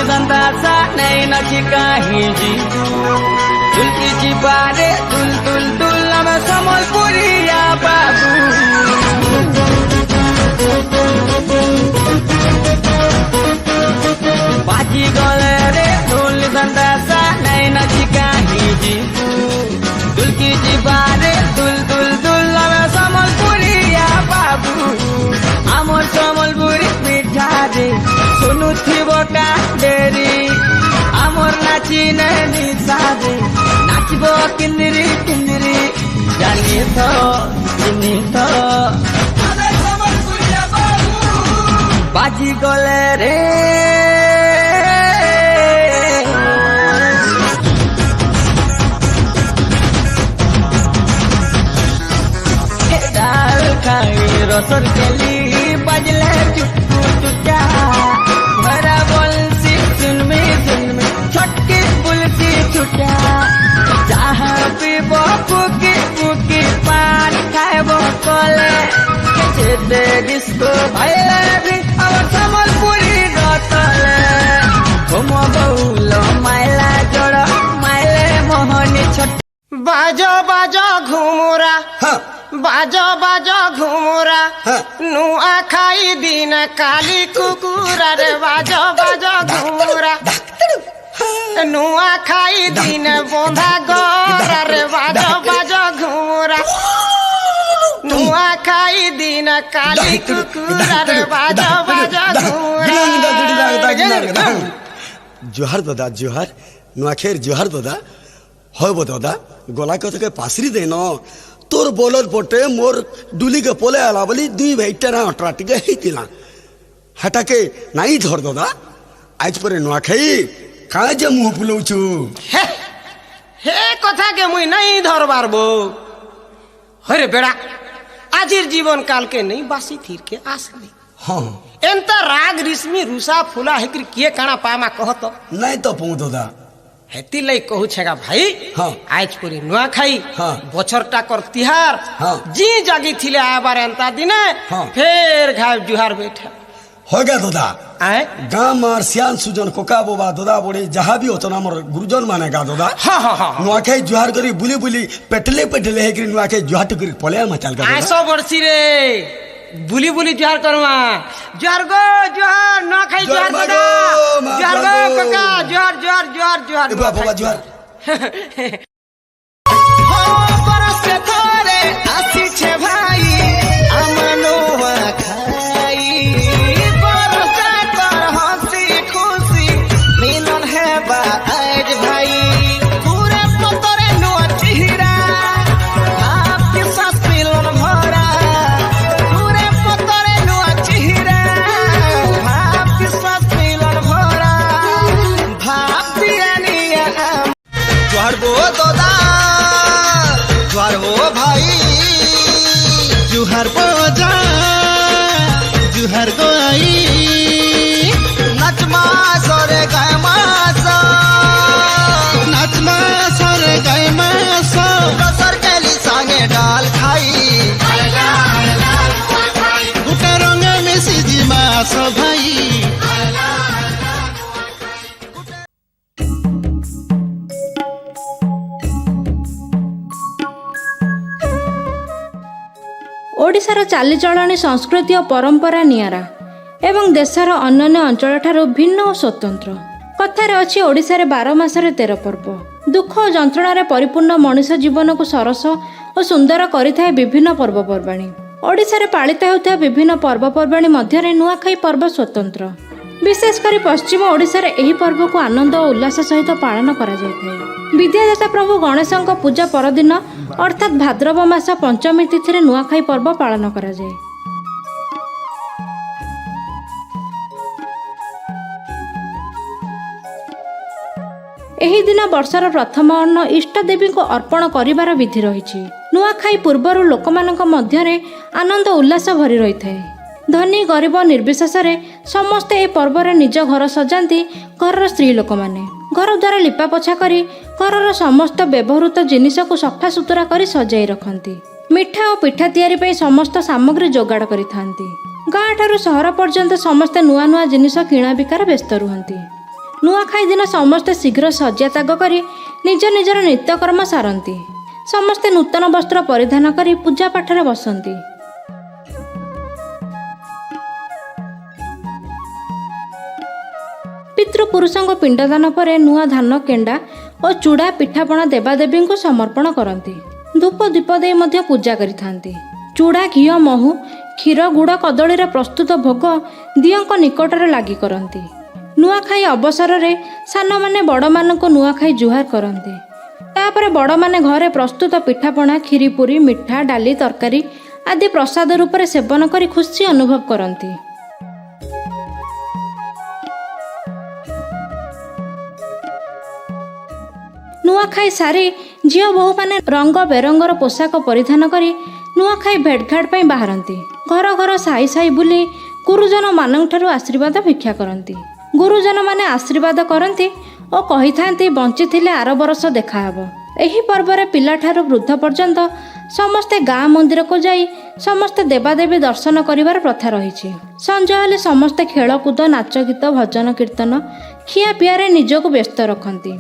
संतासा नहीं नची कहीं जी दुल्की जी बारे दुल दुल दुल हम समलपुरिया बाबू बाजी गले रे दुल संतासा नहीं नची कहीं जी दुल्की जी बारे दुल दुल दुल हम समलपुरिया बाबू आमर समलपुरी मिठा दे सुनु थी बोटा डेरी आमर नाची नहीं सादे नाचबो किंदरी किंदरी जानी तो जिनी तो बाजी गले रे दाल खाई रसर केली बजले चुटकू चुटा भरा बोलसी सुन में छटके बुलसी छुटा जहाँ पे फुकी फुकी पान खाए वो कोले दे डिस्को भाईले भी और समलपुरी गतले घुम बहुलो माइला जोड़ो माइले मोहनी छट बाजो बाजो घुमुरा बाजो बाजो घुमुरा नुआ खाई दिन काली कुकुरा रे बाजो बाजो घुमुरा नुआ खाई दिन बोंधा गोरा रे बाजो बाजो घुमुरा नुआ खाई दिन काली कुकुरा रे बाजो बाजो घुमुरा जोहार दादा जोहार नुआखेर जोहार दादा हो दादा गला के पासरी देन तोर बोलर पटे मोर डुली के पोले आला बोली दुई भाईटा ना अटरा टिके हेतिला हटा के नाई धर दादा आज परे नुआखाई काहे जे मुंह फुलौछु हे कथा के मुई नहीं धरबार बो हरे बेड़ा आजिर जीवन काल के नहीं बासी थीर के आसली हाँ एंता राग रिश्मी रुसा फुला हेकरी किए काना पामा कहत नहीं तो पऊ दादा हेती लई कहू छेगा भाई हाँ आज पूरी नुआ खाई हाँ बछरटा कर तिहार हाँ जी जागी थिले आबार एंता दिने हाँ फेर घाव जुहार बैठा हो गया दादा आए गाँव मार सियान सुजन कोका बोबा दादा बोले जहाँ भी होता ना मोर गुरुजन मानेगा दादा हाँ हाँ हाँ नुआखाई जुहार करी बुली बुली पेटले पेटले है कि नुआखाई जुहार टुकरी पले मचाल का आए सो बरसी रे बुली बुली जुहार करवा जुहार गो जुहार ना खाई जुहार दादा जुहार गो काका जुहार जुहार जुहार जुहार बाबा जुहार हो बरस के थोरे आसी छे भाई अमनो खाई बरस कर हंसी खुशी मिलन है बाज भाई पूरे पतरे नो चिहरा आपके साथ मिलन भरा पूरे पतरे नो चिहरा आपके साथ मिलन भरा भाप दिया जुहार गो दादा जुहार हो भाई जुहार बोजा जुहार गो आई नचमा सरे गाय मासा नचमा सरे गाय मासा रसर केली सांगे डाल खाई गुटे रंग में सीजी मास भाई ओडिशार चालीचलणी संस्कृति और परंपरा नियारा एवं देशर अन्य अंचल ठारू भिन्न और स्वतंत्र कथार अच्छी ओडिशारे 12 मासरे 13 पर्व दुख और जंत्रणा परिपूर्ण मनुष्य जीवन को सरस और सुंदर करिथाए विभिन्न पर्वपर्वाणी ओडिशारे पालित होता विभिन्न पर्वपर्वाणी मध्य नुआखाई पर्व स्वतंत्र विशेषकर पश्चिम ओडिशार एही पर्व को आनंद और उल्लास सहित पालन करा जायଥାଏ। विद्यादाता प्रभु गणेशଙ୍କ पूजा परदिन अर्थात भाद्रव मास पंचमी तिथि नुआखाई पर्व पालन करा जाय। एही दिन वर्षर प्रथम अन्न इष्ट देवी को अर्पण करिवार विधि रही। नुआखाई पूर्वर लोकमानक मध्यरे आनंद उल्लास भरी रही थाए। धनी गरीब निर्विशेष समस्ते ए पर्व निज घर सजाती घर स्त्री लोक माने घर द्वारा लिपा पोछा करी घर समस्त व्यवहृत जिनिस को सफा सुतरा कर सजाई रखती। मिठा और पिठा तैयारी पे समस्त सामग्री जोगाड़ करिथांती। गाँ ठारू सहर पर्यंत समस्ते नुआ नुआ जिनिस किणा बिकार व्यस्त रुहंती। ନୂଆଖାଇ ଦିନ ସମସ୍ତେ ଶୀଘ୍ର ଶଯ୍ୟା ତ୍ୟାଗ କରି ନିଜ ନିଜର ନିତ୍ୟକର୍ମ ସାରନ୍ତି। ସମସ୍ତେ ନୂତନ ବସ୍ତ୍ର ପରିଧାନ କରି ପୂଜା ପାଠରେ ବସନ୍ତି। ପିତୃପୁରୁଷଙ୍କୁ ପିଣ୍ଡଦାନ ପରେ ନୂଆ ଧାନ କେଣ୍ଡା ଓ ଚୁଡ଼ା ପିଠାପଣା ଦେବାଦେବୀଙ୍କୁ ସମର୍ପଣ କରନ୍ତି। ଧୂପ ଦୀପ ଦେଇ ମଧ୍ୟ ପୂଜା କରିଥାନ୍ତି। ଚୁଡ଼ା ଘିଅ ମହୁ କ୍ଷୀର ଗୁଡ଼ କଦଳୀରେ ପ୍ରସ୍ତୁତ ଭୋଗ ଦିଅଙ୍କ ନିକଟରେ ଲାଗି କରନ୍ତି। ନୂଆଖାଇ ଅବସରରେ ସାନମାନେ ବଡ଼ମାନଙ୍କୁ ନୂଆଖାଇ ଜୁହାର କରନ୍ତି। ତାପରେ ବଡ଼ମାନେ ଘରେ ପ୍ରସ୍ତୁତ ପିଠାପଣା କ୍ଷୀରି ପୁରୀ ମିଠା ଡାଲି ତରକାରୀ ଆଦି ପ୍ରସାଦ ରୂପରେ ସେବନ କରି ଖୁସି ଅନୁଭବ କରନ୍ତି। ନୂଆଖାଇ ସାରି ଝିଅ ବୋହୂମାନେ ରଙ୍ଗ ବେରଙ୍ଗର ପୋଷାକ ପରିଧାନ କରି ନୂଆଖାଇ ଭେଟଘାଟ ପାଇଁ ବାହାରନ୍ତି। ଘର ଘର ସାହି ସାହି ବୁଲି ଗୁରୁଜନମାନଙ୍କଠାରୁ ଆଶୀର୍ବାଦ ଭିକ୍ଷା କରନ୍ତି। ଗୁରୁଜନମାନେ ଆଶୀର୍ବାଦ କରନ୍ତି ଓ କହିଥାନ୍ତି ବଞ୍ଚିଥିଲେ ଆର ବର୍ଷ ଦେଖାହେବ। ଏହି ପର୍ବରେ ପିଲାଠାରୁ ବୃଦ୍ଧ ପର୍ଯ୍ୟନ୍ତ ସମସ୍ତେ ଗାଁ ମନ୍ଦିରକୁ ଯାଇ ସମସ୍ତେ ଦେବାଦେବୀ ଦର୍ଶନ କରିବାର ପ୍ରଥା ରହିଛି। ସଞ୍ଜ ହେଲେ ସମସ୍ତେ ଖେଳକୁଦ ନାଚ ଗୀତ ଭଜନ କୀର୍ତ୍ତନ ଖିଆପିଆରେ ନିଜକୁ ବ୍ୟସ୍ତ ରଖନ୍ତି।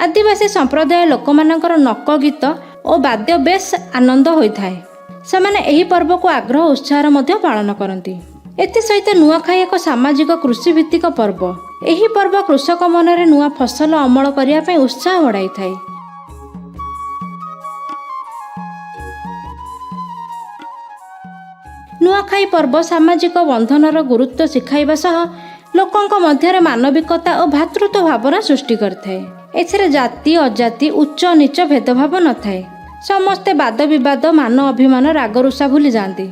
ଆଦିବାସୀ ସମ୍ପ୍ରଦାୟ ଲୋକମାନଙ୍କର ନକ ଗୀତ ଓ ବାଦ୍ୟ ବେଶ ଆନନ୍ଦ ହୋଇଥାଏ। ସେମାନେ ଏହି ପର୍ବକୁ ଆଗ୍ରହ ଉତ୍ସାହର ମଧ୍ୟ ପାଳନ କରନ୍ତି। ଏଥିସହିତ ନୂଆଖାଇ ଏକ ସାମାଜିକ କୃଷିଭିତ୍ତିକ ପର୍ବ। ଏହି ପର୍ବ କୃଷକ ମନରେ ନୂଆ ଫସଲ ଅମଳ କରିବା ପାଇଁ ଉତ୍ସାହ ବଢ଼ାଇଥାଏ। ନୂଆଖାଇ ପର୍ବ ସାମାଜିକ ବନ୍ଧନର ଗୁରୁତ୍ୱ ଶିଖାଇବା ସହ ଲୋକଙ୍କ ମଧ୍ୟରେ ମାନବିକତା ଓ ଭ୍ରାତୃତ୍ୱ ଭାବନା ସୃଷ୍ଟି କରିଥାଏ। ଏଥିରେ ଜାତି ଅଜାତି ଉଚ୍ଚ ନୀଚ ଭେଦଭାବ ନଥାଏ। ସମସ୍ତେ ବାଦ ବିବାଦ ମାନ ଅଭିମାନ ରାଗରୁଷା ଭୁଲି ଯାଆନ୍ତି।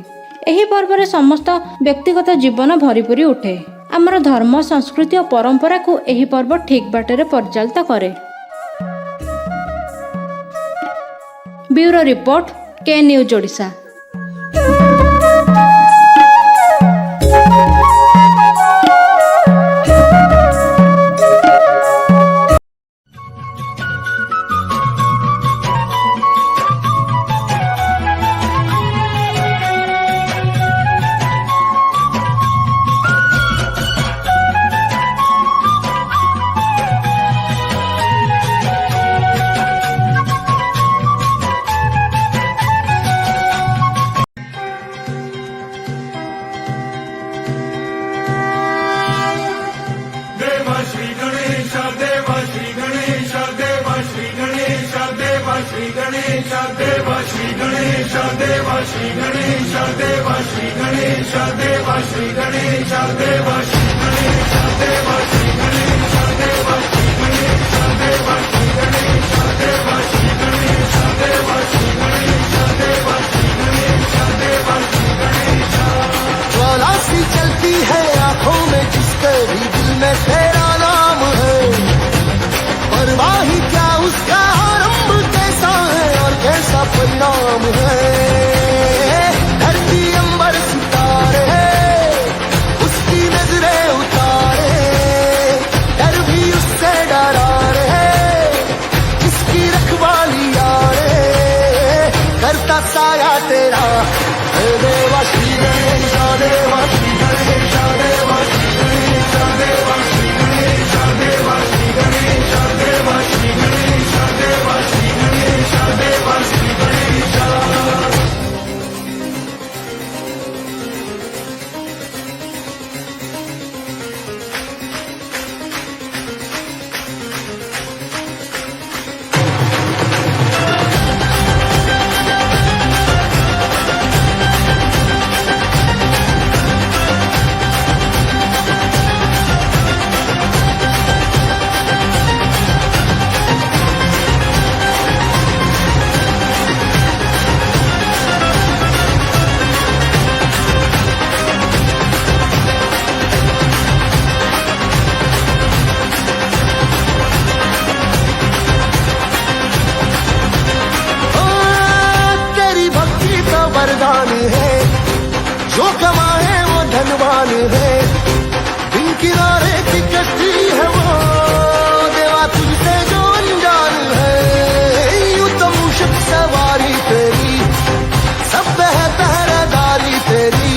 ଏହି ପର୍ବରେ ସମସ୍ତ ବ୍ୟକ୍ତିଗତ ଜୀବନ ଭରିପୁରି ଉଠେ। ଆମର ଧର୍ମ ସଂସ୍କୃତି ଓ ପରମ୍ପରାକୁ ଏହି ପର୍ବ ଠିକ୍ ବାଟରେ ପରିଚାଳିତ କରେ। Bureau report K news Odisha. ज्वाला सी चलती है आंखों में जिसके भी दिल में तेरा नाम है। परवाह ही क्या उसका आरंभ कैसा है और कैसा परिणाम है। धरती अंबर सितारे उसकी नजरें उतारे डर भी उससे डरा रे इसकी रखवाली यारे करता साया तेरा देवा श्री गणेश देवा श्री गणेश देवा श्री गणेश देवा श्री गणेश देवा श्री गणेश देवा श्री गणेश देवा श्री गणेश देवा श्री गणेश। वरदान है जो कमाए वो धनवान है। दिन किनारे की कश्ती है वो देवा तुझसे जो अनजान है। यूं तो मूषक सवारी तेरी सब है पहरेदारी तेरी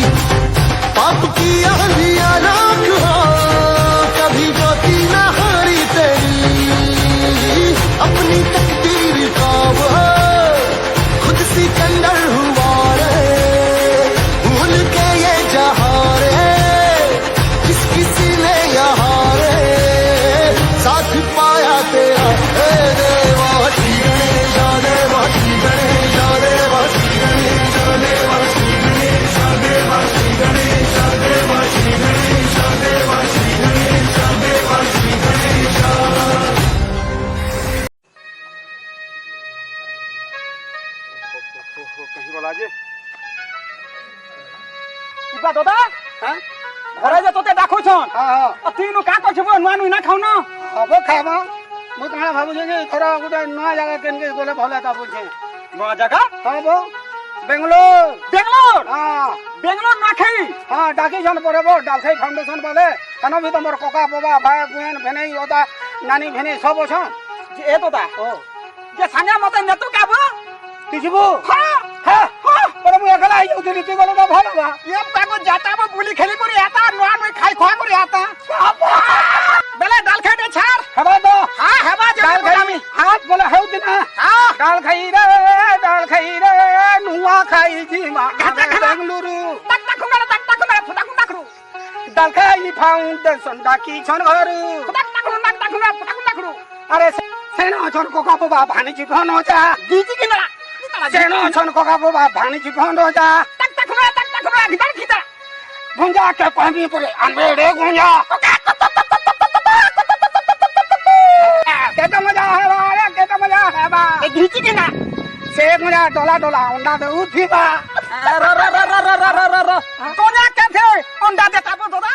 ओहो कहीं बोला जे इबा दादा हां घरे जे तोते डाकू छन हां तीनु का कहबो नुआ नुई ना खाउ न हबो खाबो मु काना भाबु जे थोड़ा गुटे नया जगह केनके गोले भले ता बुझे नुआ जगह हबो बेंगलोर बेंगलोर हां बेंगलोर ना खाई हां डाकी जन परेबो डालखाई फाउंडेशन वाले कनो भी तमर कोका बाबा भाई बहन भेने होता नानी भेने सब छ जे ए दादा ओ जे संगे मते नेतु काबो तिजबो हां हां पर मु एकला आई उतरी ती गलो भलो बा ये पागो जाता बा बुली खेली करी आता नुआ नुई खाई खा करी आता बेले डाल खाटे छार हबा दो हां हेबा जे डाल खाई हाथ बोले हेउ दिना हां डाल खाई रे नुआ खाई जी मा बेंगलुरु तक फुटा कुंडा डाल खाई फाउंडेशन डाकी छन घरु अरे सेनो छन कोका बाबा भानी चिकन हो जा दीदी किना सेनो छन कोका बाबा भानी चिकन हो जा गुंजा के कहबी परे अनबेड़े गुंजा केता मजा है बा रे केता मजा है बा ए दीदी किना से मजा डोला डोला अंडा दे उठी बा कोना के थे अंडा देता बो दादा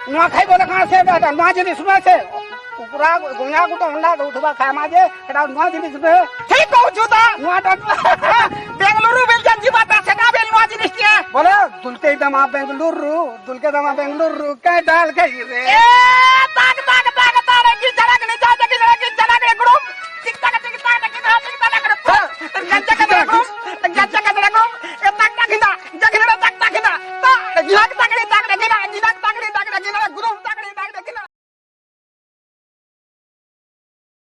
नुआ खाई बोले कहां से दादा नुआ जिनिस में से कुकुरा गुंजा को तो अंडा दे उठबा खाए माजे एटा नुआ जिनिस में ठीक कहू छुता नुआ टा बेंगलुरु बेल जान जीवाता सेटा बेल नुआ जिनिस के बोले दुलके दमा बेंगलुरु के डाल गई रे ए ताक तारे की जरक नहीं